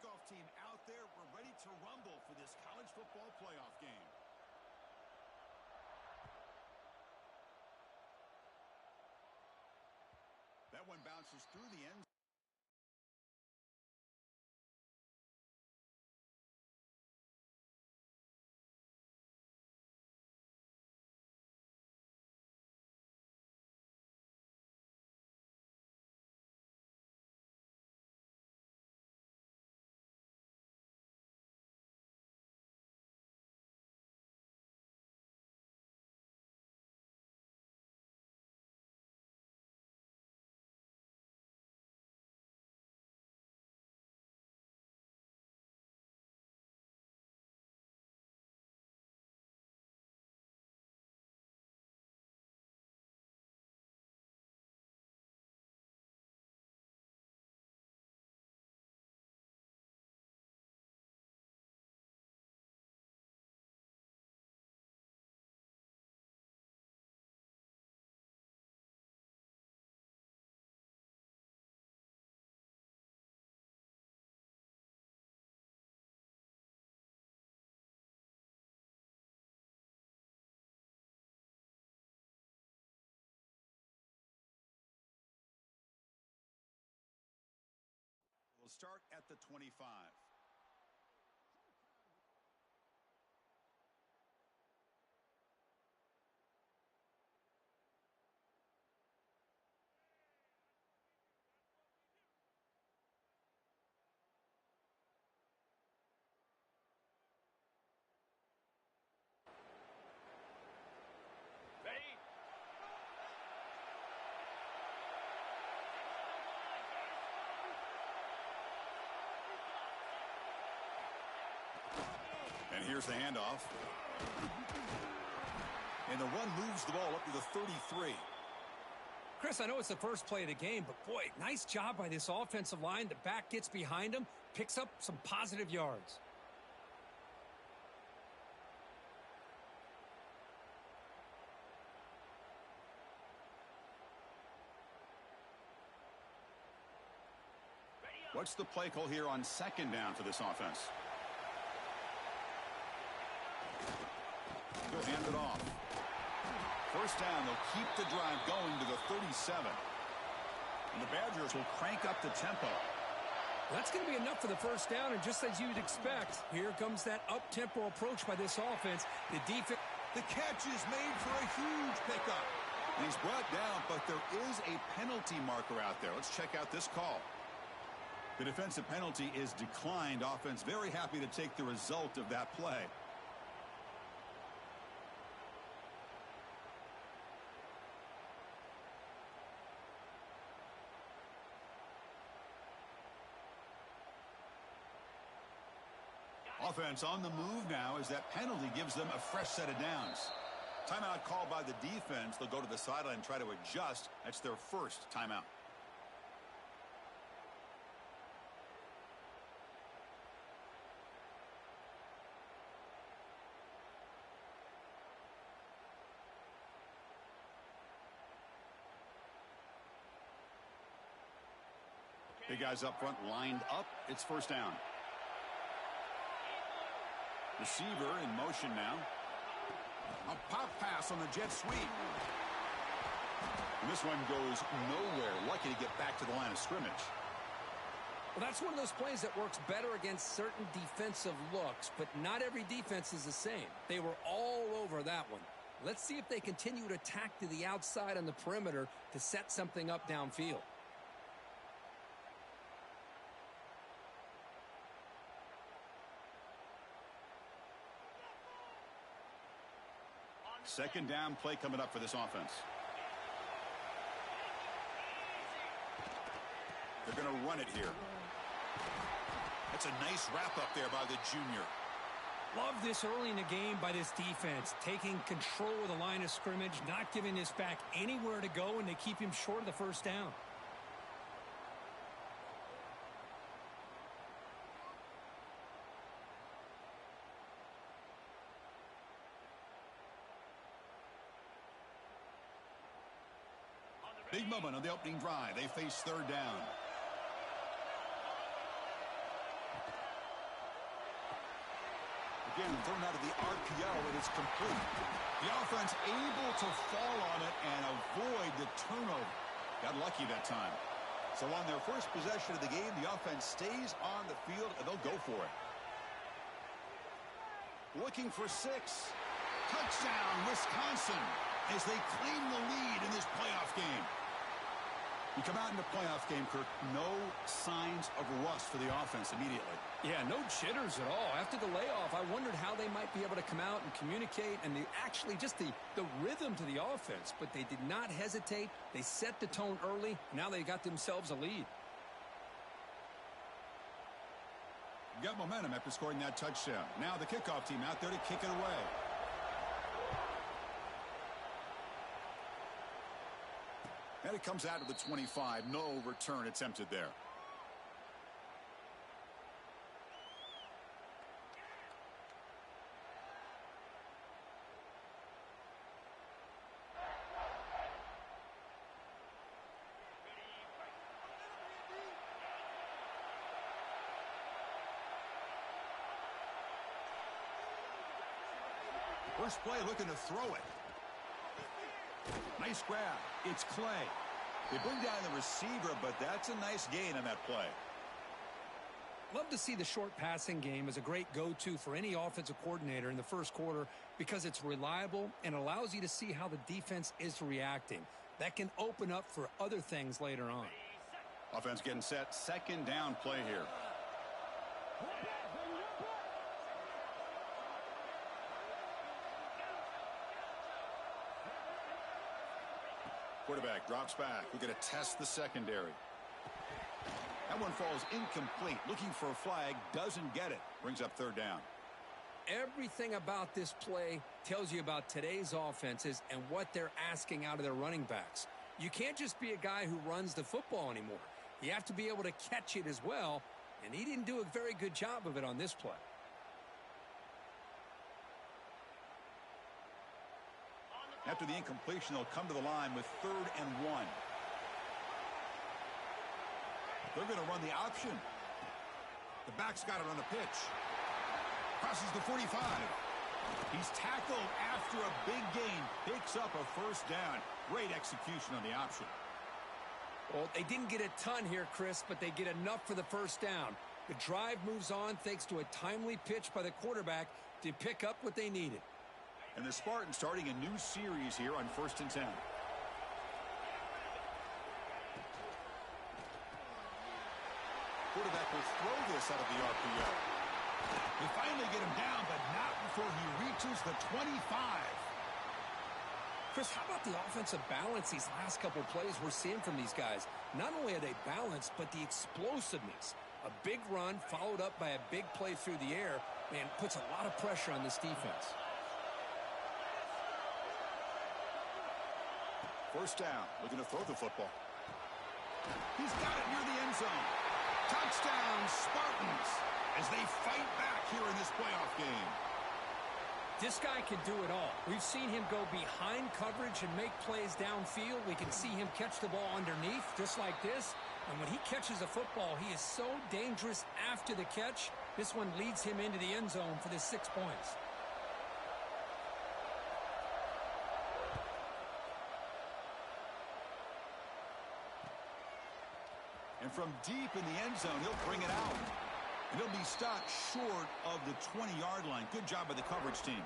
kickoff team out there. We're ready to rumble for this college football playoff game. That one bounces through the end. We'll start at the 25. Ready? And here's the handoff. And the run moves the ball up to the 33. Chris, I know it's the first play of the game, but boy, nice job by this offensive line. The back gets behind him, picks up some positive yards. What's the play call here on second down for this offense? They'll hand it off. First down, they'll keep the drive going to the 37. And the Badgers will crank up the tempo. That's going to be enough for the first down, and just as you'd expect, here comes that up-tempo approach by this offense. The defense. The catch is made for a huge pickup. And he's brought down, but there is a penalty marker out there. Let's check out this call. The defensive penalty is declined. Offense very happy to take the result of that play. Offense on the move now as that penalty gives them a fresh set of downs. Timeout called by the defense. They'll go to the sideline and try to adjust. That's their first timeout. Big guys up front lined up. It's first down. Receiver in motion now. A pop pass on the jet sweep. And this one goes nowhere. Lucky to get back to the line of scrimmage. Well, that's one of those plays that works better against certain defensive looks, but not every defense is the same. They were all over that one. Let's see if they continue to attack to the outside on the perimeter to set something up downfield. Second down play coming up for this offense. They're going to run it here. That's a nice wrap up there by the junior. Love this early in the game by this defense, taking control of the line of scrimmage, not giving this back anywhere to go, and they keep him short of the first down. Big moment on the opening drive. They face third down. again, thrown out of the RPO, and it's complete. The offense able to fall on it and avoid the turnover. Got lucky that time. So on their first possession of the game, the offense stays on the field, and they'll go for it. Looking for 6. Touchdown, Wisconsin, as they claim the lead in this playoff game. You come out in the playoff game, Kirk, no signs of rust for the offense immediately. Yeah, no jitters at all. After the layoff, I wondered how they might be able to come out and communicate and actually just the rhythm to the offense. But they did not hesitate. They set the tone early. Now they got themselves a lead. Got momentum after scoring that touchdown. Now the kickoff team out there to kick it away. And it comes out to the 25. No return attempted there. First play looking to throw it. Nice grab. It's Clay. They bring down the receiver, but that's a nice gain on that play. Love to see the short passing game as a great go-to for any offensive coordinator in the first quarter because it's reliable and allows you to see how the defense is reacting. That can open up for other things later on. Offense getting set. Second down play here. Quarterback drops back. We're going to test the secondary. That one falls incomplete. Looking for a flag. Doesn't get it. Brings up third down. Everything about this play tells you about today's offenses and what they're asking out of their running backs. You can't just be a guy who runs the football anymore. You have to be able to catch it as well, and he didn't do a very good job of it on this play. After the incompletion, they'll come to the line with 3rd and 1. They're going to run the option. The back's got it on the pitch. Crosses the 45. He's tackled after a big gain. Picks up a first down. Great execution on the option. Well, they didn't get a ton here, Chris, but they get enough for the first down. The drive moves on thanks to a timely pitch by the quarterback to pick up what they needed. And the Spartans starting a new series here on 1st and 10. Quarterback will throw this out of the RPO. They finally get him down, but not before he reaches the 25. Chris, how about the offensive balance these last couple plays we're seeing from these guys? Not only are they balanced, but the explosiveness. A big run followed up by a big play through the air, man, puts a lot of pressure on this defense. First down, looking to throw the football. He's got it near the end zone. Touchdown, Spartans, as they fight back here in this playoff game. This guy can do it all. We've seen him go behind coverage and make plays downfield. We can see him catch the ball underneath, just like this. And when he catches a football, he is so dangerous after the catch. This one leads him into the end zone for the 6 points. And from deep in the end zone, he'll bring it out. And he'll be stopped short of the 20-yard line. Good job by the coverage team.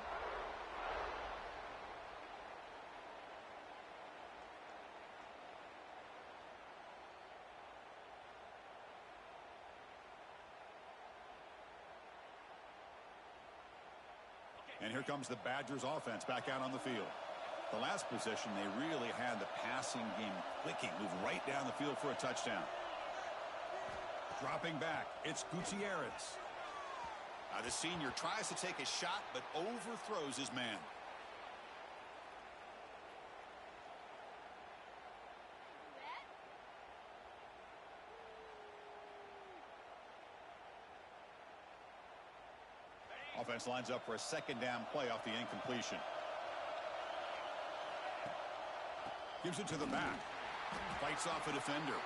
And here comes the Badgers offense back out on the field. The last possession, they really had the passing game clicking, move right down the field for a touchdown. Dropping back, it's Gutierrez. The senior tries to take a shot, but overthrows his man. Offense lines up for a second down play off the incompletion. Gives it to the back. Fights off a defender.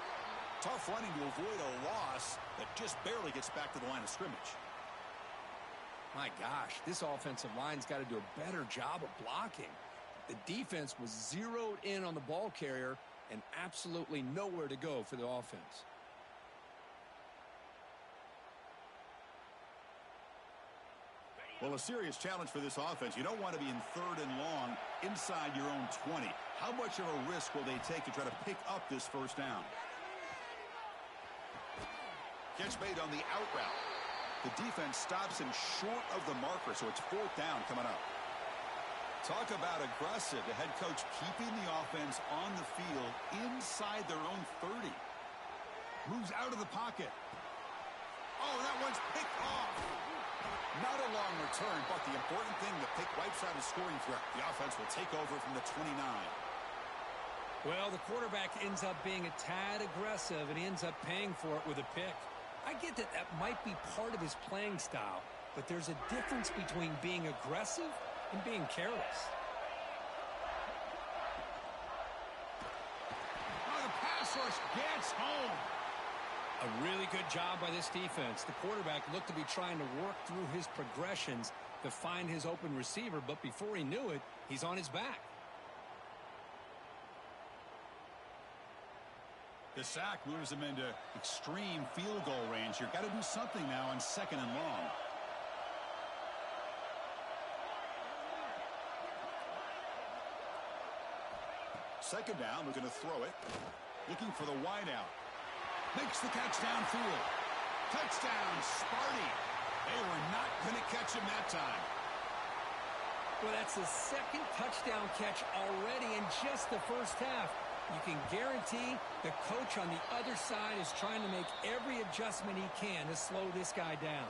Tough running to avoid a loss that just barely gets back to the line of scrimmage. My gosh, this offensive line's got to do a better job of blocking. The defense was zeroed in on the ball carrier and absolutely nowhere to go for the offense. Well, a serious challenge for this offense. You don't want to be in 3rd and long inside your own 20. How much of a risk will they take to try to pick up this first down? Catch made on the out route. The defense stops him short of the marker, so it's 4th down coming up. Talk about aggressive. The head coach keeping the offense on the field inside their own 30. Moves out of the pocket. Oh, that one's picked off. Not a long return, but the important thing, the pick wipes out a scoring threat. The offense will take over from the 29. Well, the quarterback ends up being a tad aggressive, and he ends up paying for it with a pick. I get that that might be part of his playing style, but there's a difference between being aggressive and being careless. Oh, the pass rush gets home. A really good job by this defense. The quarterback looked to be trying to work through his progressions to find his open receiver, but before he knew it, he's on his back. The sack moves him into extreme field goal range. You've got to do something now on 2nd and long. Second down, we're going to throw it. Looking for the wideout. Makes the catch downfield. Touchdown, Sparty. They were not going to catch him that time. Well, that's the 2nd touchdown catch already in just the first half. You can guarantee the coach on the other side is trying to make every adjustment he can to slow this guy down.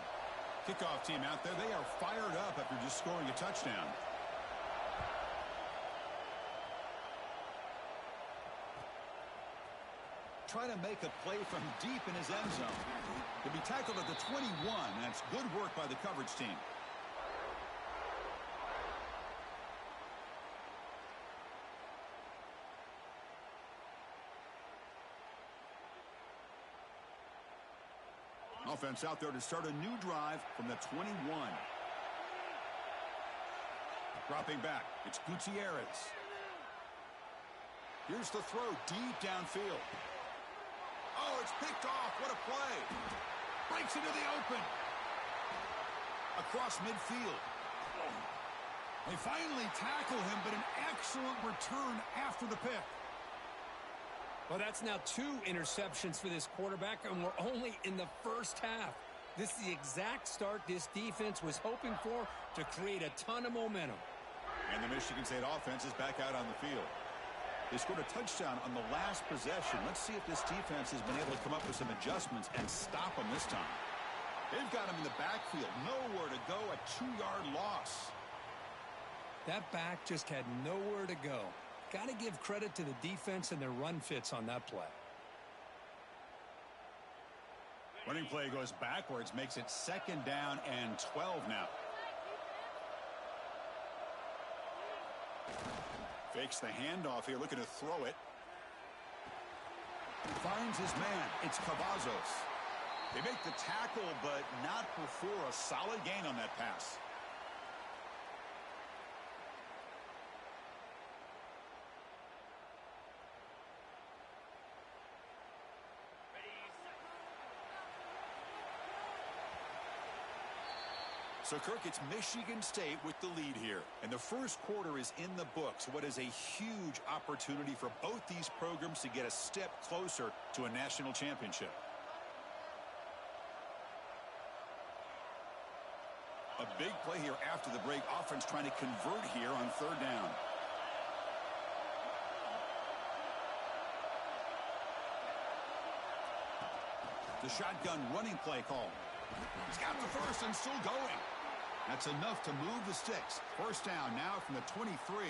Kickoff team out there, they are fired up after just scoring a touchdown. Try to make a play from deep in his end zone. He'll be tackled at the 21. That's good work by the coverage team. Offense out there to start a new drive from the 21. Dropping back, it's Gutierrez. Here's the throw deep downfield. Oh, it's picked off. What a play. Breaks into the open. Across midfield. They finally tackle him, but an excellent return after the pick. Well, that's now 2 interceptions for this quarterback, and we're only in the first half. This is the exact start this defense was hoping for to create a ton of momentum. And the Michigan State offense is back out on the field. They scored a touchdown on the last possession. Let's see if this defense has been able to come up with some adjustments and stop them this time. They've got him in the backfield. Nowhere to go, a 2-yard loss. That back just had nowhere to go. Got to give credit to the defense and their run fits on that play. Running play goes backwards, makes it 2nd down and 12 now. Fakes the handoff here, looking to throw it. Finds his man. It's Cavazos. They make the tackle, but not before a solid gain on that pass. So, Kirk, it's Michigan State with the lead here. And the first quarter is in the books. What is a huge opportunity for both these programs to get a step closer to a national championship. A big play here after the break. Offense trying to convert here on 3rd down. The shotgun running play call. He's got the first and still going. That's enough to move the sticks. First down now from the 23.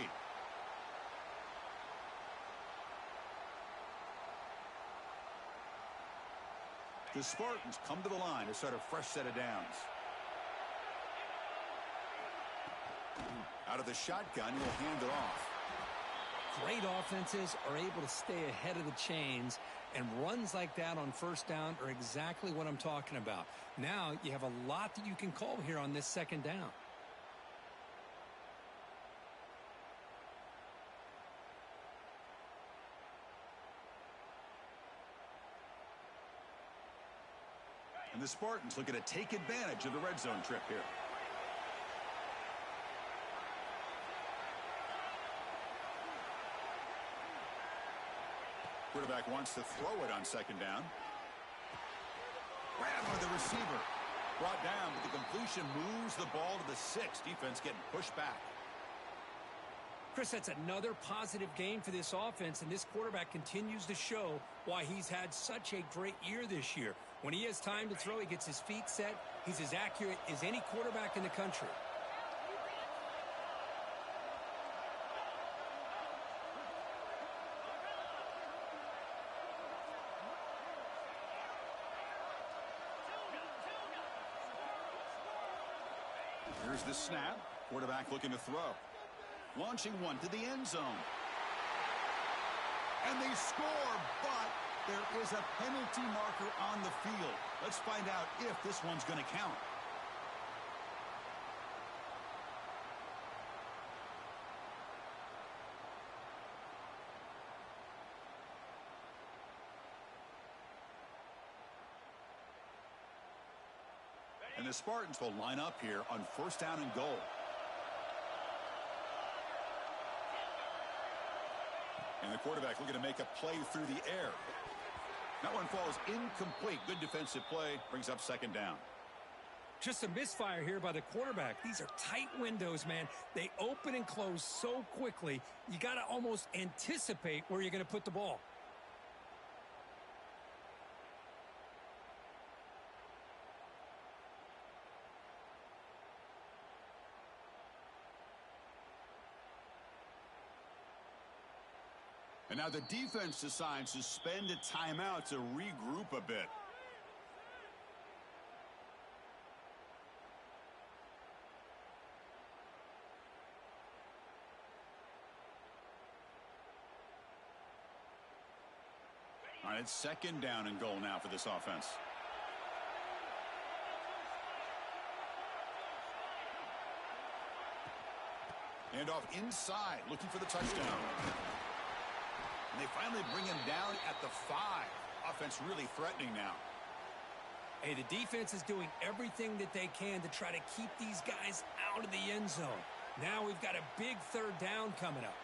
The Spartans come to the line to start a fresh set of downs. Out of the shotgun, he'll hand it off. Great offenses are able to stay ahead of the chains And runs like that on first down are exactly what I'm talking about. Now you have a lot that you can call here on this second down. And the Spartans looking to take advantage of the red zone trip here. Quarterback wants to throw it on second down. Grab with the receiver. Brought down, but the completion moves the ball to the 6. Defense getting pushed back. Chris, that's another positive game for this offense, and this quarterback continues to show why he's had such a great year this year. When he has time to throw, he gets his feet set. He's as accurate as any quarterback in the country. Here's the snap. Quarterback looking to throw. Launching one to the end zone. And they score, but there is a penalty marker on the field. Let's find out if this one's going to count. And the Spartans will line up here on first down and goal. And the quarterback looking to make a play through the air. That one falls incomplete. Good defensive play. Brings up second down. Just a misfire here by the quarterback. These are tight windows, man. They open and close so quickly. You got to almost anticipate where you're going to put the ball. And now the defense decides to spend a timeout to regroup a bit. All right, it's second down and goal now for this offense. And off inside, looking for the touchdown. And they finally bring him down at the 5. Offense really threatening now. Hey, the defense is doing everything that they can to try to keep these guys out of the end zone. Now we've got a big third down coming up.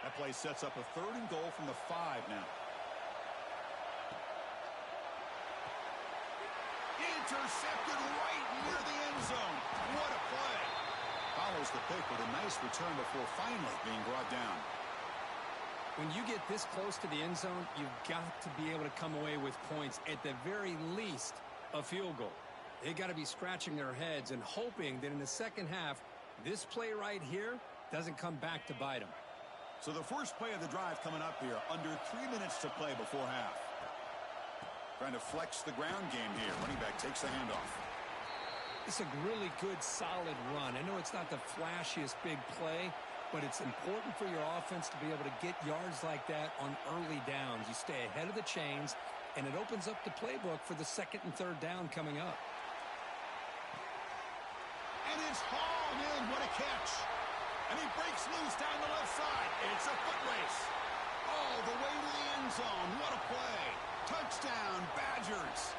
That play sets up a third and goal from the 5 now. Intercepted right near the end zone. What a play. Follows the pick with a nice return before finally being brought down. When you get this close to the end zone, you've got to be able to come away with points, at the very least, a field goal. They got to be scratching their heads and hoping that in the second half, this play right here doesn't come back to bite them. So the first play of the drive coming up here, under 3 minutes to play before half. Trying to flex the ground game here. Running back takes the handoff. It's a really good, solid run. I know it's not the flashiest big play, but it's important for your offense to be able to get yards like that on early downs. You stay ahead of the chains, and it opens up the playbook for the second and third down coming up. And it's hauled in. What a catch. And he breaks loose down the left side. It's a foot race. All the way to the end zone. What a play. Touchdown, Badgers.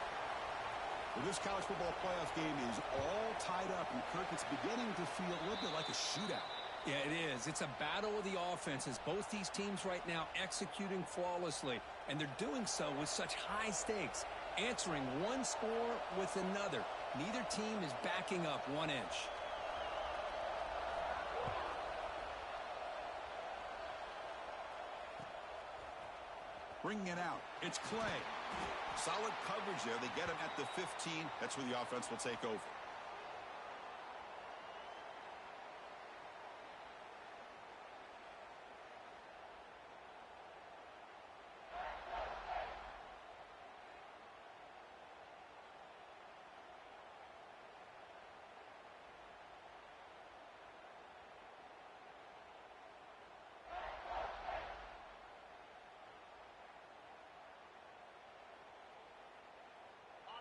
Well, this college football playoff game is all tied up, and Kirk, it's beginning to feel a little bit like a shootout. Yeah, it is. It's a battle of the offenses. Both these teams right now executing flawlessly, and they're doing so with such high stakes, answering one score with another. Neither team is backing up 1 inch. Bringing it out. It's Clay. Solid coverage there. They get him at the 15. That's where the offense will take over.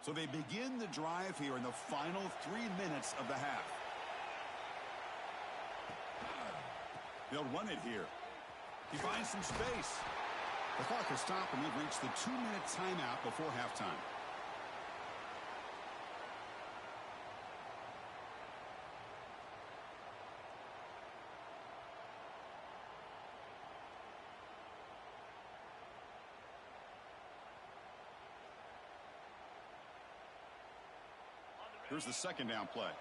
So they begin the drive here in the final 3 minutes of the half. They'll run it here. He finds some space. The clock has stopped, and we've reached the 2-minute timeout before halftime. Here's the second down play.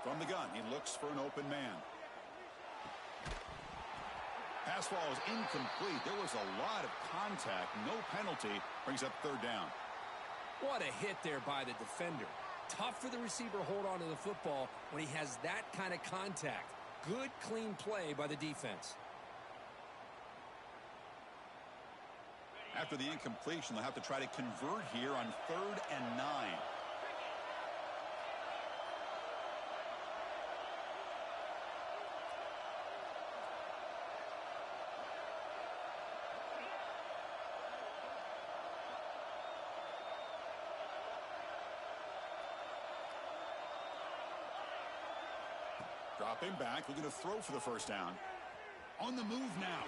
From the gun, he looks for an open man. Pass ball is incomplete. There was a lot of contact. No penalty. Brings up third down. What a hit there by the defender. Tough for the receiver to hold on to the football when he has that kind of contact. Good, clean play by the defense. After the incompletion, they'll have to try to convert here on 3rd and 9. Dropping back, looking to throw for the first down. On the move now.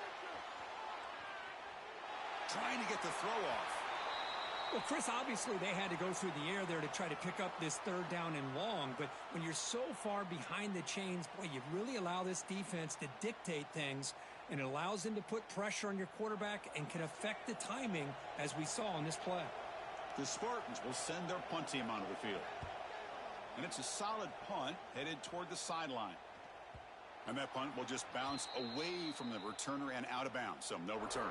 Trying to get the throw off. Well, Chris, obviously they had to go through the air there to try to pick up this third down and long, but when you're so far behind the chains, boy, you really allow this defense to dictate things, and it allows them to put pressure on your quarterback and can affect the timing, as we saw on this play. The Spartans will send their punt team onto the field. And it's a solid punt headed toward the sideline. And that punt will just bounce away from the returner and out of bounds, so no return.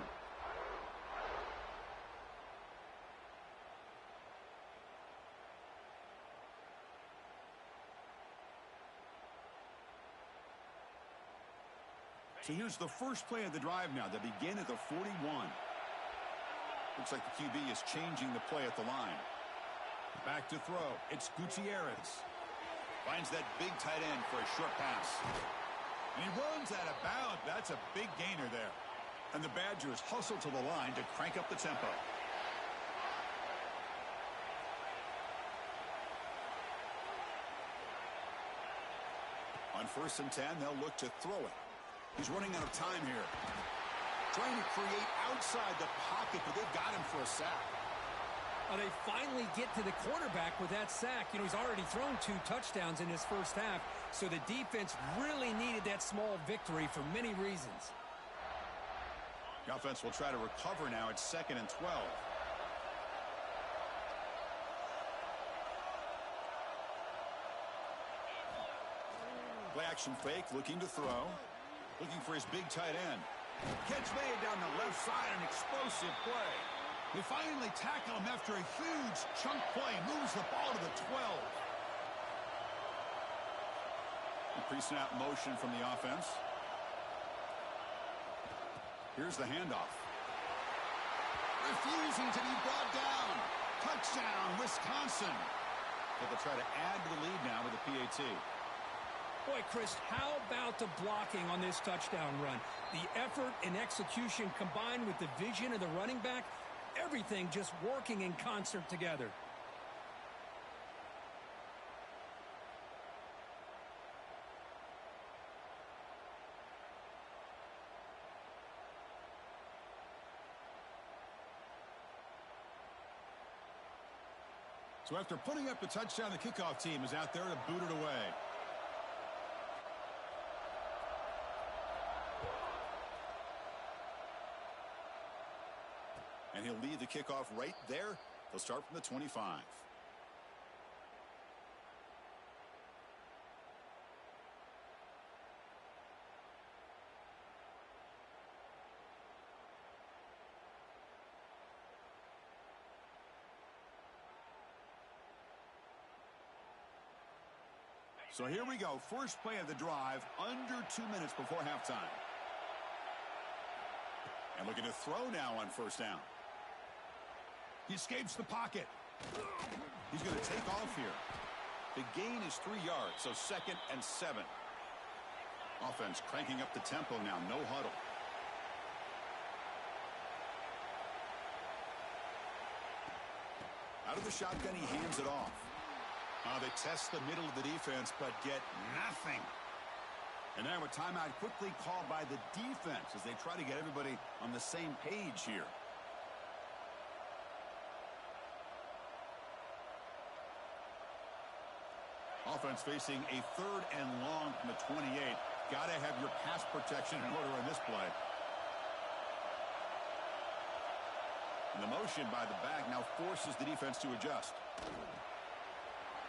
So here's the first play of the drive now. They begin at the 41. Looks like the QB is changing the play at the line. Back to throw. It's Gutierrez. Finds that big tight end for a short pass. And he runs out of bounds. That's a big gainer there. And the Badgers hustle to the line to crank up the tempo. On 1st and 10, they'll look to throw it. He's running out of time here. Trying to create outside the pocket, but they've got him for a sack. Well, they finally get to the quarterback with that sack. You know, he's already thrown 2 touchdowns in his first half, so the defense really needed that small victory for many reasons. The offense will try to recover now at 2nd and 12. Play action fake, looking to throw. Looking for his big tight end. Catch made down the left side, an explosive play. They finally tackle him after a huge chunk play. Moves the ball to the 12. Pre-snap motion from the offense. Here's the handoff. Refusing to be brought down. Touchdown, Wisconsin. But they'll try to add to the lead now with a PAT. Boy, Chris, how about the blocking on this touchdown run? The effort and execution combined with the vision of the running back, everything just working in concert together. So after putting up the touchdown, the kickoff team is out there to boot it away. And he'll lead the kickoff right there. They'll start from the 25. So here we go. First play of the drive, under 2 minutes before halftime. And looking to throw now on first down. He escapes the pocket. He's going to take off here. The gain is 3 yards, so 2nd and 7. Offense cranking up the tempo now. No huddle. Out of the shotgun, he hands it off. They test the middle of the defense, but get nothing. And now a timeout quickly called by the defense as they try to get everybody on the same page here. Offense facing a 3rd and long from the 28. Got to have your pass protection in order on this play. And the motion by the back now forces the defense to adjust.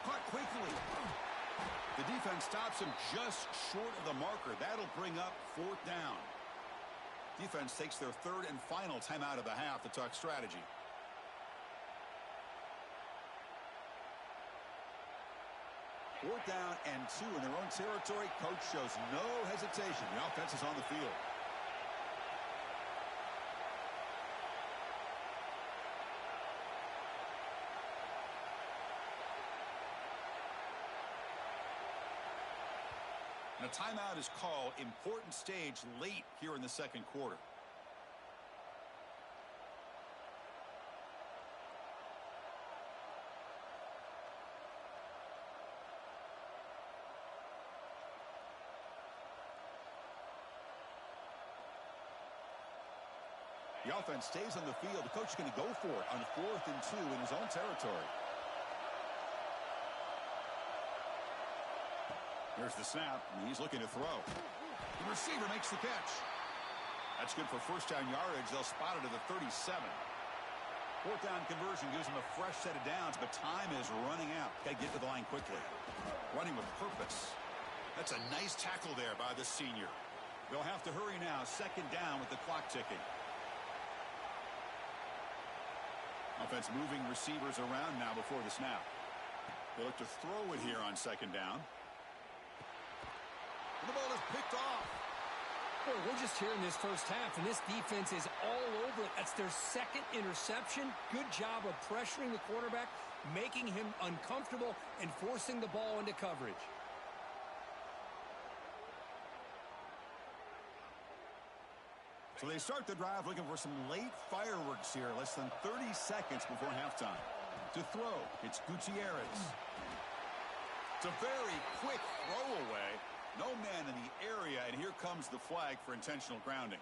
Caught quickly. The defense stops him just short of the marker. That'll bring up 4th down. Defense takes their 3rd and final timeout of the half to talk strategy. Fourth down and 2 in their own territory. Coach shows no hesitation. The offense is on the field. And a timeout is called. Important stage late here in the 2nd quarter. The offense stays on the field. The coach is going to go for it on 4th and 2 in his own territory. Here's the snap, and he's looking to throw. The receiver makes the catch. That's good for first down yardage. They'll spot it at the 37. 4th down conversion gives them a fresh set of downs, but time is running out. Got to get to the line quickly. Running with purpose. That's a nice tackle there by the senior. They'll have to hurry now. 2nd down with the clock ticking. Offense moving receivers around now before the snap. They look to throw it here on 2nd down. And the ball is picked off. Boy, we're just here in this first half, and this defense is all over it. That's their 2nd interception. Good job of pressuring the quarterback, making him uncomfortable, and forcing the ball into coverage. So they start the drive looking for some late fireworks here. Less than 30 seconds before halftime. To throw, it's Gutierrez. It's a very quick throwaway. No man in the area, and here comes the flag for intentional grounding.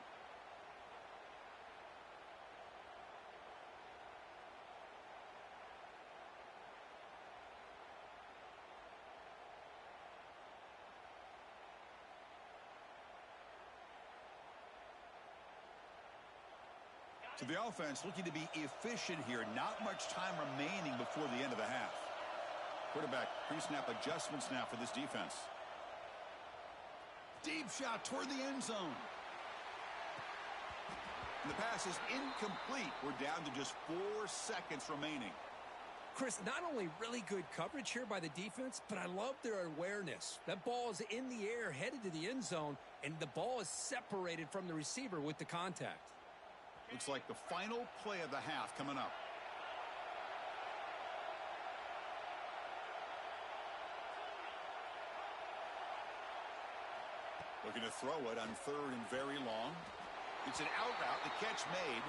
So the offense looking to be efficient here. Not much time remaining before the end of the half. Quarterback pre-snap adjustments now for this defense. Deep shot toward the end zone. And the pass is incomplete. We're down to just 4 seconds remaining. Chris, not only really good coverage here by the defense, but I love their awareness. That ball is in the air, headed to the end zone, and the ball is separated from the receiver with the contact. Looks like the final play of the half coming up. Looking to throw it on 3rd and very long. It's an out route. The catch made.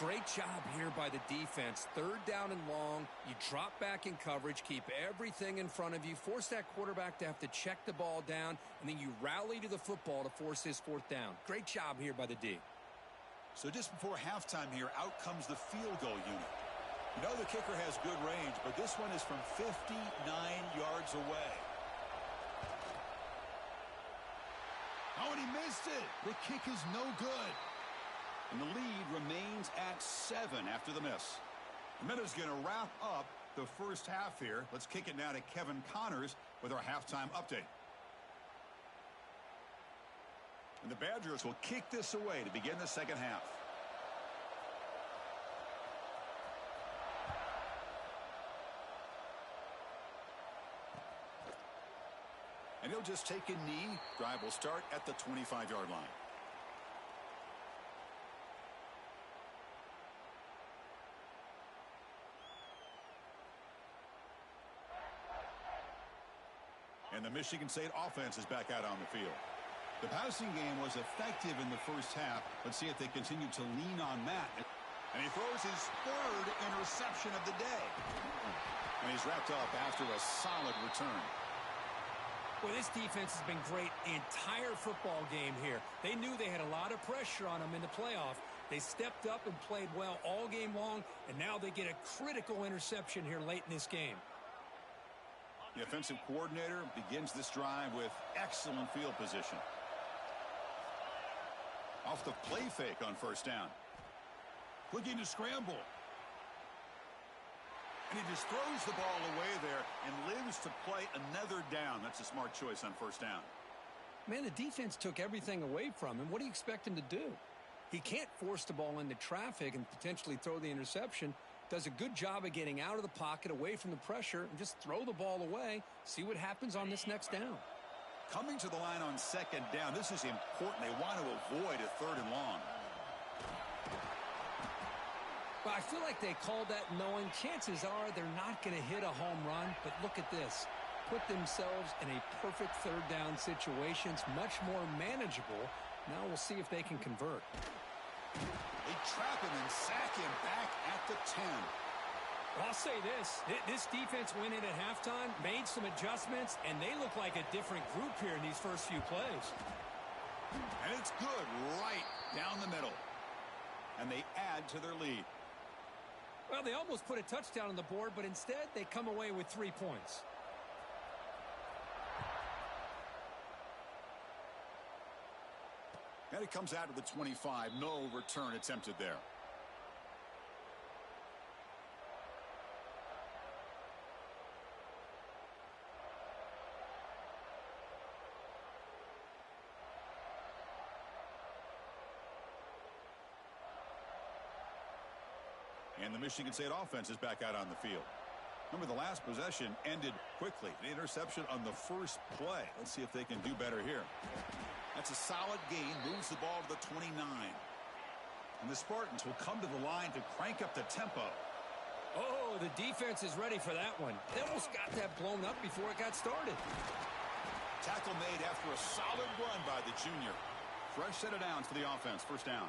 Great job here by the defense. 3rd down and long. You drop back in coverage, keep everything in front of you, force that quarterback to have to check the ball down, and then you rally to the football to force his 4th down. Great job here by the D. So just before halftime here, out comes the field goal unit. You know the kicker has good range, but this one is from 59 yards away. Oh, and he missed it. The kick is no good. And the lead remains at 7 after the miss. The minute's going to wrap up the first half here. Let's kick it now to Kevin Connors with our halftime update. And the Badgers will kick this away to begin the second half. And he'll just take a knee. Drive will start at the 25-yard line. And the Michigan State offense is back out on the field. The passing game was effective in the first half. Let's see if they continue to lean on that. And he throws his third interception of the day. And he's wrapped up after a solid return. Well, this defense has been great the entire football game here. They knew they had a lot of pressure on them in the playoff. They stepped up and played well all game long, and now they get a critical interception here late in this game. The offensive coordinator begins this drive with excellent field position. Off the play fake on first down. Looking to scramble. And he just throws the ball away there and lives to play another down. That's a smart choice on first down. Man, the defense took everything away from him. What do you expect him to do? He can't force the ball into traffic and potentially throw the interception. Does a good job of getting out of the pocket, away from the pressure, and just throw the ball away. See what happens on this next down. Coming to the line on second down, this is important. They want to avoid a third and long. But I feel like they called that knowing chances are they're not going to hit a home run. But look at this. Put themselves in a perfect third down situation. It's much more manageable. Now we'll see if they can convert. They trap him and sack him back at the 10. Well, I'll say this. This defense went in at halftime, made some adjustments, and they look like a different group here in these first few plays. And it's good right down the middle. And they add to their lead. Well, they almost put a touchdown on the board, but instead they come away with 3 points. And it comes out of the 25. No return attempted there. And the Michigan State offense is back out on the field. Remember, the last possession ended quickly. The interception on the first play. Let's see if they can do better here. That's a solid gain. Moves the ball to the 29. And the Spartans will come to the line to crank up the tempo. Oh, the defense is ready for that one. They almost got that blown up before it got started. Tackle made after a solid run by the junior. Fresh set of downs for the offense. First down.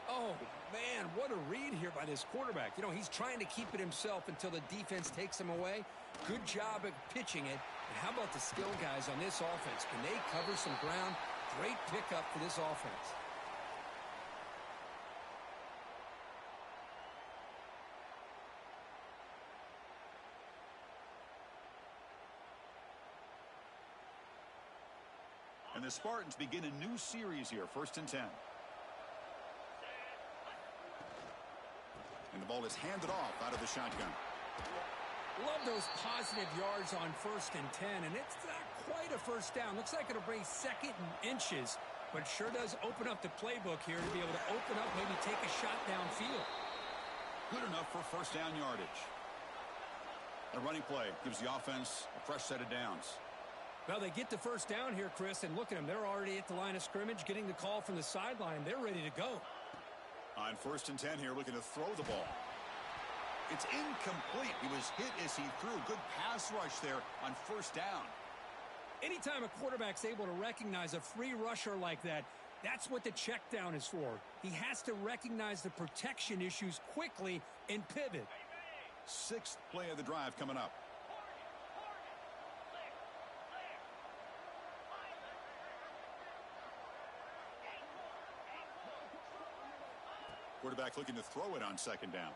Oh, man, what a read here by this quarterback. You know, he's trying to keep it himself until the defense takes him away. Good job at pitching it. And how about the skill guys on this offense? Can they cover some ground? Great pickup for this offense. And the Spartans begin a new series here. First and 10. And the ball is handed off out of the shotgun. Love those positive yards on first and 10, and it's not quite a first down. Looks like it'll bring second and inches, but sure does open up the playbook here to be able to open up, maybe take a shot downfield. Good enough for first down yardage. A running play gives the offense a fresh set of downs. Well, they get the first down here, Chris, and look at them. They're already at the line of scrimmage, getting the call from the sideline. They're ready to go. On first and 10 here, looking to throw the ball. It's incomplete. He was hit as he threw. Good pass rush there on first down. Anytime a quarterback's able to recognize a free rusher like that, that's what the check down is for. He has to recognize the protection issues quickly and pivot. Sixth play of the drive coming up. Quarterback looking to throw it on second down.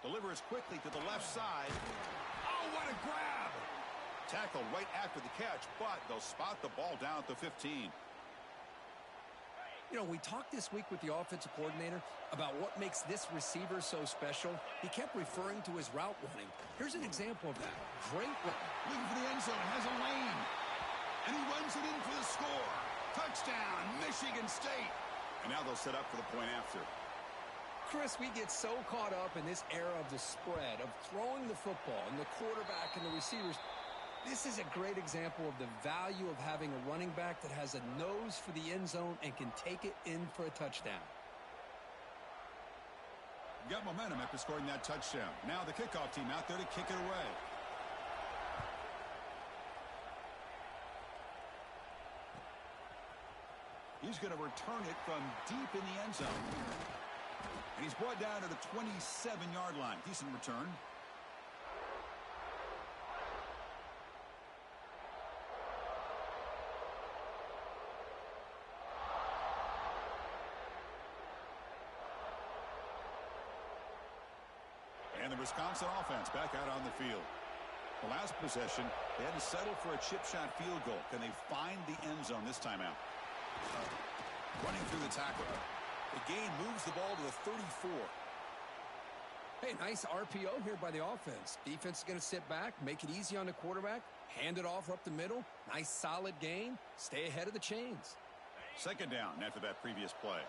Delivers quickly to the left side. Oh, what a grab! Tackle right after the catch, but they'll spot the ball down at the 15. You know, we talked this week with the offensive coordinator about what makes this receiver so special. He kept referring to his route running. Here's an example of that. Great run. Looking for the end zone, has a lane. And he runs it in for the score. Touchdown, Michigan State. And now they'll set up for the point after. Chris, we get so caught up in this era of the spread, of throwing the football and the quarterback and the receivers. This is a great example of the value of having a running back that has a nose for the end zone and can take it in for a touchdown. Got momentum after scoring that touchdown. Now the kickoff team out there to kick it away. He's going to return it from deep in the end zone. And he's brought down to the 27-yard line. Decent return. And the Wisconsin offense back out on the field. The last possession, they had to settle for a chip shot field goal. Can they find the end zone this time out? Running through the tackle. The gain moves the ball to the 34. Hey, nice RPO here by the offense. Defense is going to sit back, make it easy on the quarterback, hand it off up the middle. Nice solid gain. Stay ahead of the chains. Second down after that previous play.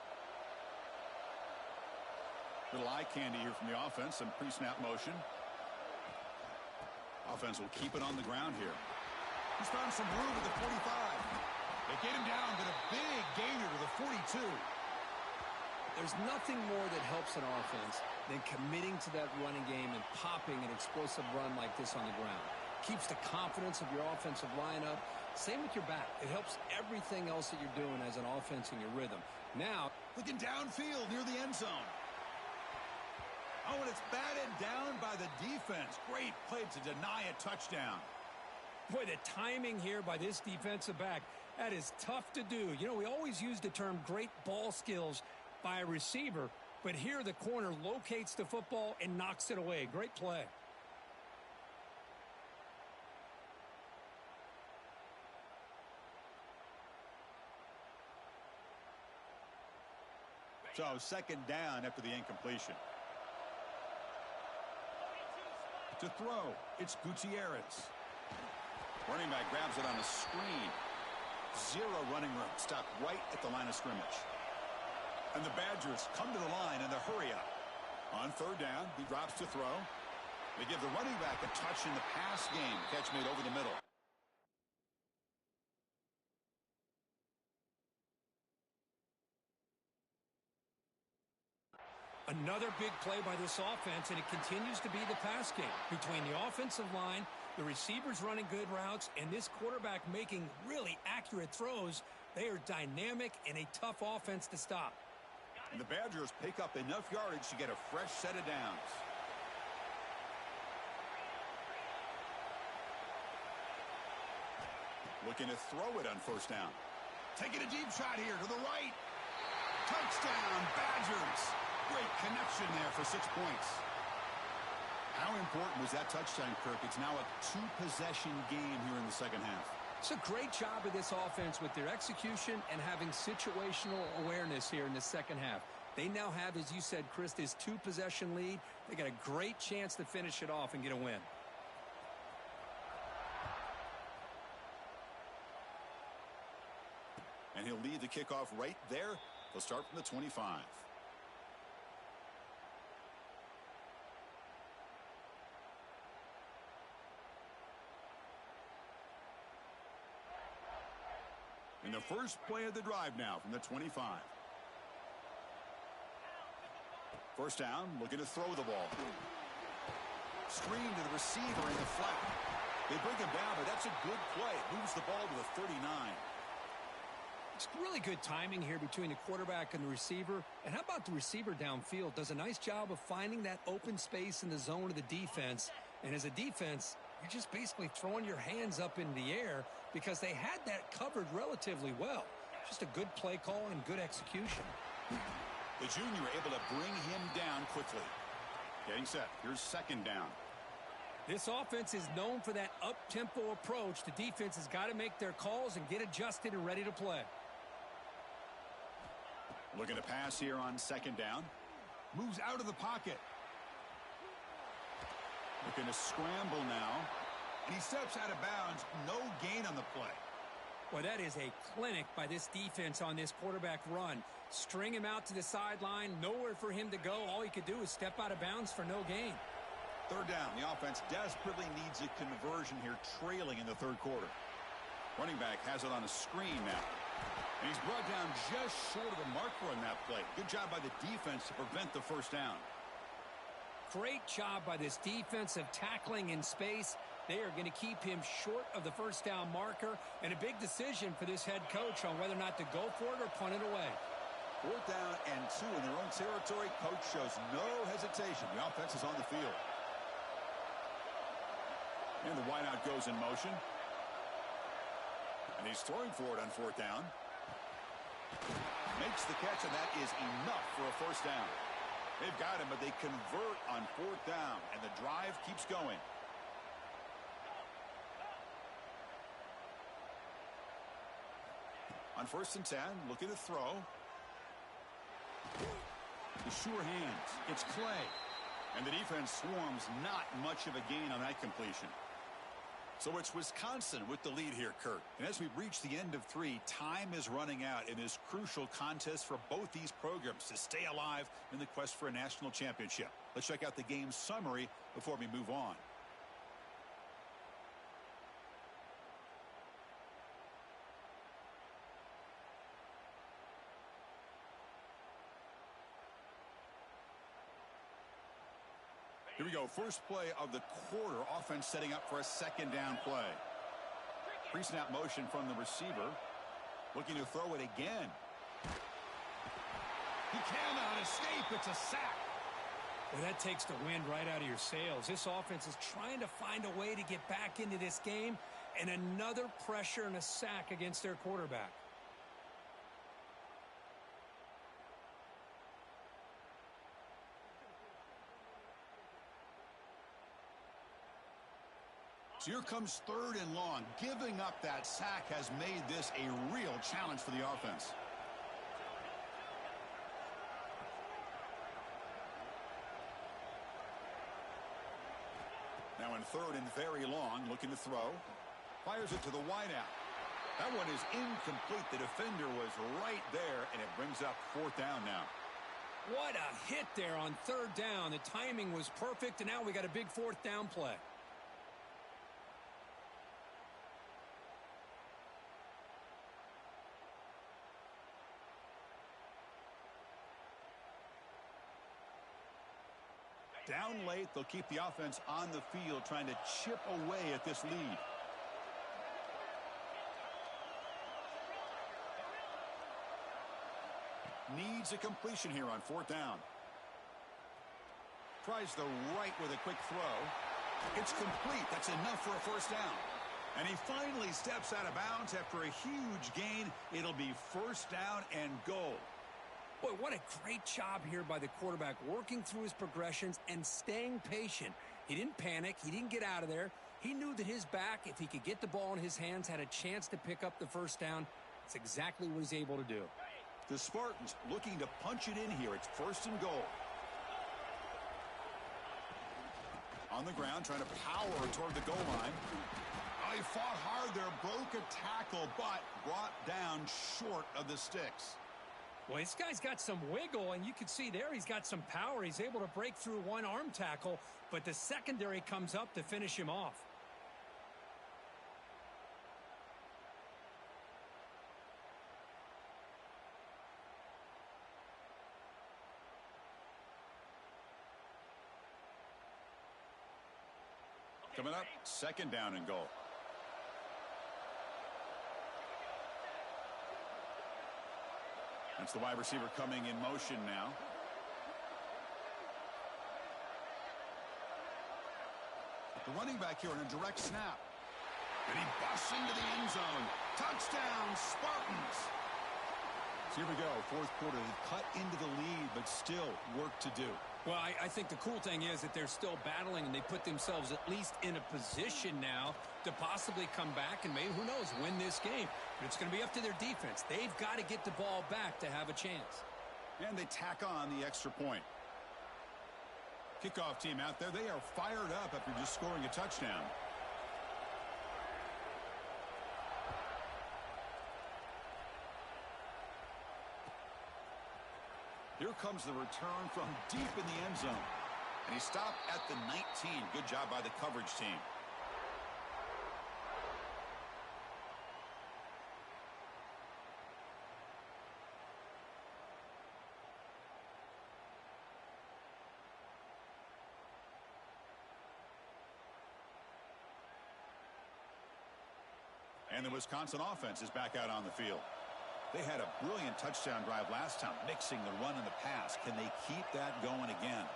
Little eye candy here from the offense. Some pre-snap motion. Offense will keep it on the ground here. He's found some room at the 45. They get him down, but a big gainer to the 42. There's nothing more that helps an offense than committing to that running game and popping an explosive run like this on the ground. Keeps the confidence of your offensive line up. Same with your back. It helps everything else that you're doing as an offense in your rhythm. Now, looking downfield near the end zone. Oh, and it's batted down by the defense. Great play to deny a touchdown. Boy, the timing here by this defensive back, that is tough to do. You know, we always use the term great ball skills by a receiver, but here the corner locates the football and knocks it away. Great play. So second down after the incompletion. To throw, it's Gutierrez. Running back grabs it on a screen. Zero running room. Stopped right at the line of scrimmage. And the Badgers come to the line in the hurry up. On third down, he drops to throw. They give the running back a touch in the pass game. Catch made over the middle. Another big play by this offense, and it continues to be the pass game between the offensive line, the receivers running good routes, and this quarterback making really accurate throws. They are dynamic and a tough offense to stop. And the Badgers pick up enough yardage to get a fresh set of downs. Looking to throw it on first down. Taking a deep shot here to the right. Touchdown, Badgers. Great connection there for 6 points. How important was that touchdown, Kirk? It's now a two-possession game here in the second half. It's a great job of this offense with their execution and having situational awareness here in the second half. They now have, as you said, Chris, this two-possession lead. They got a great chance to finish it off and get a win. And he'll lead the kickoff right there. They'll start from the 25. In the first play of the drive now from the 25. First down, looking to throw the ball. Screen to the receiver in the flat. They bring him down, but that's a good play. Moves the ball to the 39. It's really good timing here between the quarterback and the receiver. And how about the receiver downfield? Does a nice job of finding that open space in the zone of the defense. And as a defense, you're just basically throwing your hands up in the air because they had that covered relatively well. Just a good play call and good execution. The junior able to bring him down quickly. Getting set. Here's second down. This offense is known for that up-tempo approach. The defense has got to make their calls and get adjusted and ready to play. Looking to pass here on second down. Moves out of the pocket. Looking to scramble now. And he steps out of bounds. No gain on the play. Well, that is a clinic by this defense on this quarterback run. String him out to the sideline. Nowhere for him to go. All he could do is step out of bounds for no gain. Third down. The offense desperately needs a conversion here, trailing in the third quarter. Running back has it on a screen now. And he's brought down just short of the marker on that play. Good job by the defense to prevent the first down. Great job by this defensive tackling in space. They are going to keep him short of the first down marker, and a big decision for this head coach on whether or not to go for it or punt it away. Fourth down and 2 in their own territory. Coach shows no hesitation. The offense is on the field. And the wideout goes in motion. And he's throwing for it on fourth down. Makes the catch, and that is enough for a first down. They've got him, but they convert on fourth down, and the drive keeps going. On 1st and 10, looking to throw. The sure hands. It's Clay. And the defense swarms, not much of a gain on that completion. So it's Wisconsin with the lead here, Kurt. And as we reach the end of 3, time is running out in this crucial contest for both these programs to stay alive in the quest for a national championship. Let's check out the game summary before we move on. Here we go. First play of the quarter. Offense setting up for a second down play. Pre-snap motion from the receiver. Looking to throw it again. He cannot escape. It's a sack. Well, that takes the wind right out of your sails. This offense is trying to find a way to get back into this game, and another pressure and a sack against their quarterback. So here comes 3rd and long. Giving up that sack has made this a real challenge for the offense. Now in 3rd and very long, looking to throw. Fires it to the wideout. That one is incomplete. The defender was right there, and it brings up 4th down now. What a hit there on 3rd down. The timing was perfect, and now we got a big 4th down play. Down late, they'll keep the offense on the field trying to chip away at this lead. Needs a completion here on 4th down. Tries the right with a quick throw. It's complete. That's enough for a first down. And he finally steps out of bounds after a huge gain. It'll be first down and goal. Boy, what a great job here by the quarterback, working through his progressions and staying patient. He didn't panic. He didn't get out of there. He knew that his back, if he could get the ball in his hands, had a chance to pick up the first down. That's exactly what he's able to do. The Spartans looking to punch it in here. It's 1st and goal. On the ground, trying to power toward the goal line. Oh, he fought hard there, broke a tackle, but brought down short of the sticks. Well, this guy's got some wiggle, and you can see there he's got some power. He's able to break through one arm tackle, but the secondary comes up to finish him off. Coming up, 2nd down and goal. That's the wide receiver coming in motion now. The running back here in a direct snap. And he busts into the end zone. Touchdown, Spartans. So here we go, 4th quarter. They've cut into the lead, but still work to do. Well, I think the cool thing is that they're still battling, and they put themselves at least in a position now to possibly come back and maybe, who knows, win this game. But it's going to be up to their defense. They've got to get the ball back to have a chance. And they tack on the extra point. Kickoff team out there, they are fired up after just scoring a touchdown. Here comes the return from deep in the end zone. And he stopped at the 19. Good job by the coverage team. And the Wisconsin offense is back out on the field. They had a brilliant touchdown drive last time, mixing the run and the pass. Can they keep that going again?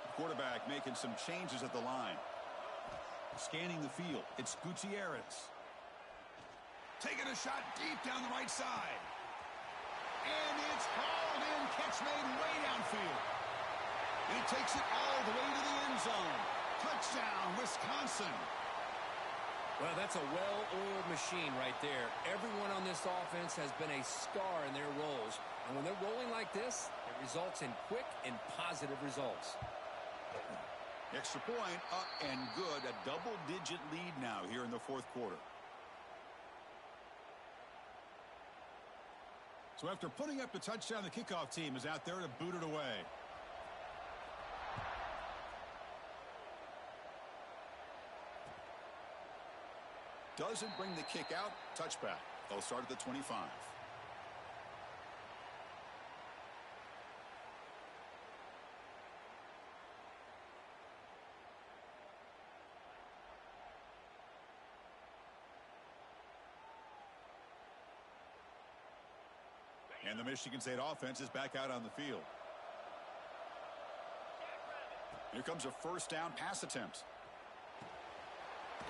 The quarterback making some changes at the line. Scanning the field. It's Gutierrez. Taking a shot deep down the right side. And it's hauled in. Catch made way downfield. And he takes it all the way to the end zone. Touchdown, Wisconsin. Well, that's a well-oiled machine right there. Everyone on this offense has been a star in their roles. And when they're rolling like this, it results in quick and positive results. Extra point up and good. A double-digit lead now here in the fourth quarter. So after putting up the touchdown, the kickoff team is out there to boot it away. Doesn't bring the kick out. Touchback. They'll start at the 25. And the Michigan State offense is back out on the field. Here comes a first down pass attempt.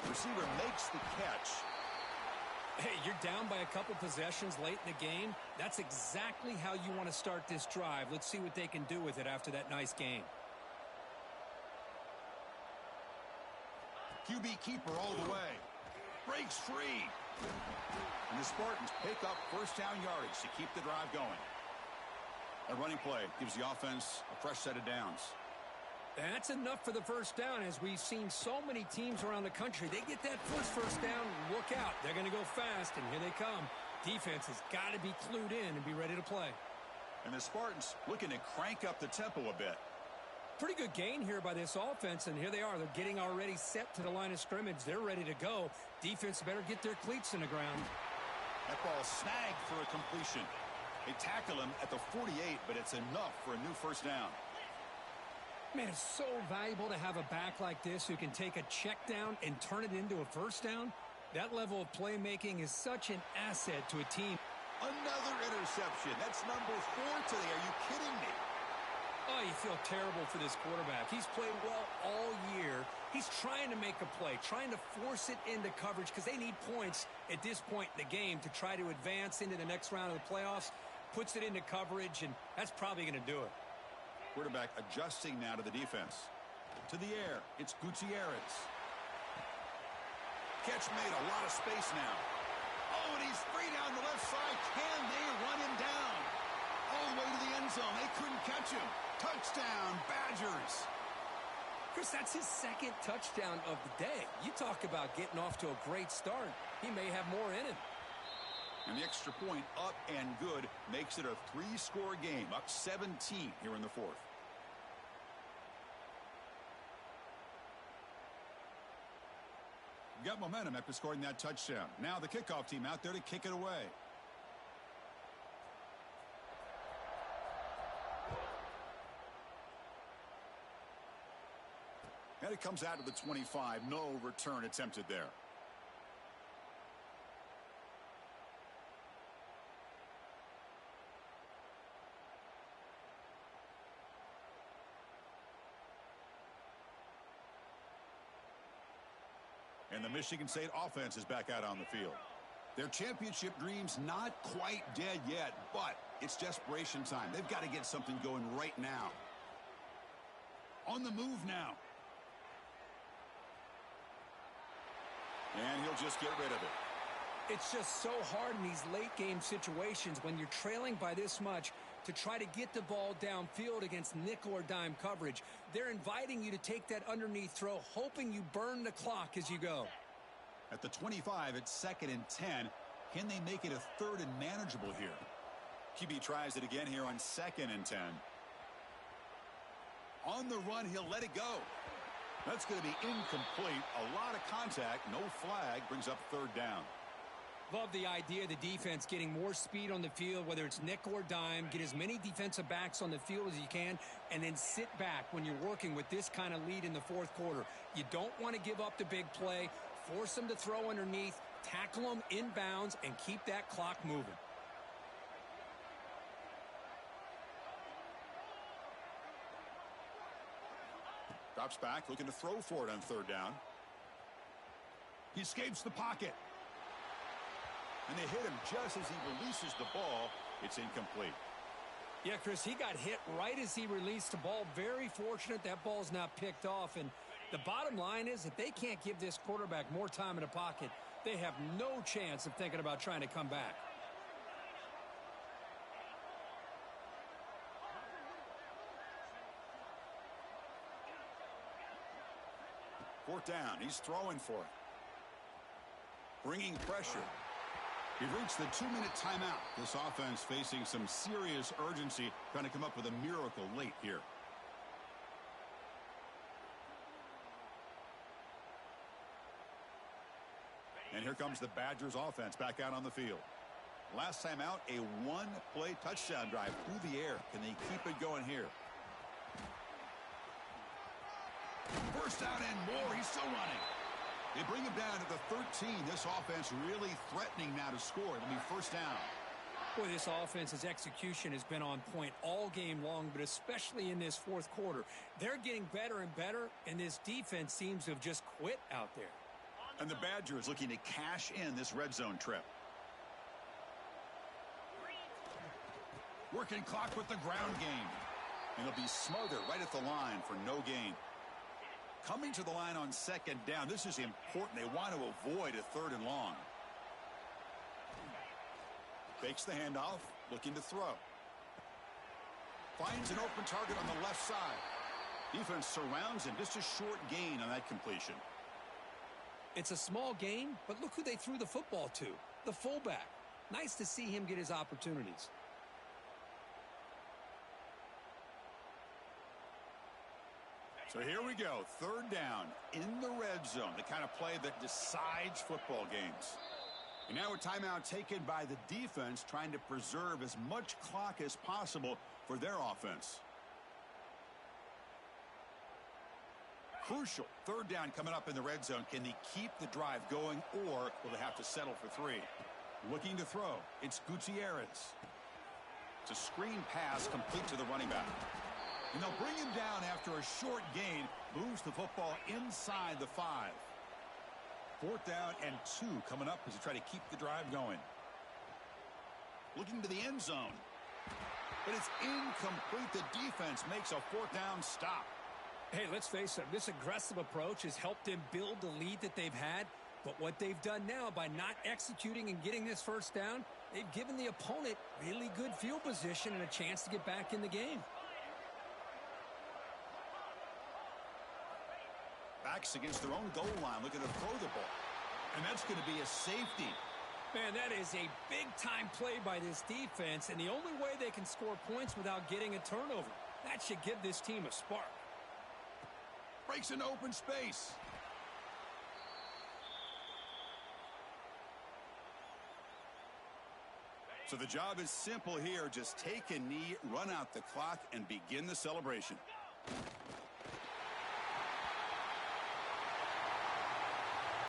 Receiver makes the catch. Hey, you're down by a couple possessions late in the game. That's exactly how you want to start this drive. Let's see what they can do with it after that nice game. QB keeper all the way. Breaks free. And the Spartans pick up first down yardage to keep the drive going. A running play gives the offense a fresh set of downs. That's enough for the first down. As we've seen so many teams around the country, they get that first down, look out. They're going to go fast, and here they come. Defense has got to be clued in and be ready to play. And the Spartans looking to crank up the tempo a bit. Pretty good gain here by this offense, and here they are. They're getting already set to the line of scrimmage. They're ready to go. Defense better get their cleats in the ground. That ball snagged for a completion. They tackle him at the 48, but it's enough for a new first down. Man, it's so valuable to have a back like this who can take a check down and turn it into a first down. That level of playmaking is such an asset to a team. Another interception. That's number 4 today. Are you kidding me? Oh, you feel terrible for this quarterback. He's played well all year. He's trying to make a play, trying to force it into coverage because they need points at this point in the game to try to advance into the next round of the playoffs. Puts it into coverage, and that's probably going to do it. Quarterback adjusting now to the defense. To the air, it's Gutierrez. Catch made, a lot of space now. Oh, and he's free down the left side. Can they run him down? All the way to the end zone. They couldn't catch him. Touchdown, Badgers. Chris, that's his second touchdown of the day. You talk about getting off to a great start. He may have more in him. And the extra point up and good makes it a 3-score game, up 17 here in the fourth. Got momentum after scoring that touchdown. Now the kickoff team out there to kick it away. And it comes out to the 25. No return attempted there. And the Michigan State offense is back out on the field. Their championship dreams not quite dead yet, but it's desperation time. They've got to get something going right now. On the move now. And he'll just get rid of it. It's just so hard in these late game situations when you're trailing by this much to try to get the ball downfield against nickel or dime coverage. They're inviting you to take that underneath throw, hoping you burn the clock as you go. At the 25, it's 2nd and 10. Can they make it a 3rd and manageable here? QB tries it again here on 2nd and 10. On the run, he'll let it go. That's going to be incomplete. A lot of contact, no flag, brings up third down. Love the idea of the defense getting more speed on the field, whether it's nickel or dime, get as many defensive backs on the field as you can, and then sit back when you're working with this kind of lead in the fourth quarter. You don't want to give up the big play, force them to throw underneath, tackle them inbounds, and keep that clock moving. Drops back, looking to throw for it on third down. He escapes the pocket. And they hit him just as he releases the ball. It's incomplete. Yeah, Chris, he got hit right as he released the ball. Very fortunate that ball's not picked off. And the bottom line is that they can't give this quarterback more time in the pocket. They have no chance of thinking about trying to come back. Fourth down. He's throwing for it. Bringing pressure. We've reached the 2-minute timeout. This offense facing some serious urgency, trying to come up with a miracle late here. And here comes the Badgers offense back out on the field. Last time out, a one-play touchdown drive through the air. Can they keep it going here? First down and more. He's still running. They bring him down to the 13. This offense really threatening now to score. It'll be first down. Boy, this offense's execution has been on point all game long, but especially in this fourth quarter. They're getting better and better, and this defense seems to have just quit out there. And the Badgers looking to cash in this red zone trip. Working clock with the ground game. And he'll be smothered right at the line for no gain. Coming to the line on second down. This is important. They want to avoid a third and long. Fakes the handoff, looking to throw. Finds an open target on the left side. Defense surrounds him. Just a short gain on that completion. It's a small gain, but look who they threw the football to. The fullback. Nice to see him get his opportunities. So here we go. Third down in the red zone. The kind of play that decides football games. And now a timeout taken by the defense, trying to preserve as much clock as possible for their offense. Crucial. Third down coming up in the red zone. Can they keep the drive going, or will they have to settle for three? Looking to throw. It's Gutierrez. It's a screen pass complete to the running back. And they'll bring him down after a short gain. Moves the football inside the 5. Fourth down and 2 coming up as they try to keep the drive going. Looking to the end zone. But it's incomplete. The defense makes a fourth down stop. Hey, let's face it, this aggressive approach has helped them build the lead that they've had. But what they've done now by not executing and getting this first down, they've given the opponent really good field position and a chance to get back in the game. Backs against their own goal line, looking to throw the ball. And that's going to be a safety. Man, that is a big-time play by this defense, and the only way they can score points without getting a turnover. That should give this team a spark. Breaks into open space. So the job is simple here. Just take a knee, run out the clock, and begin the celebration.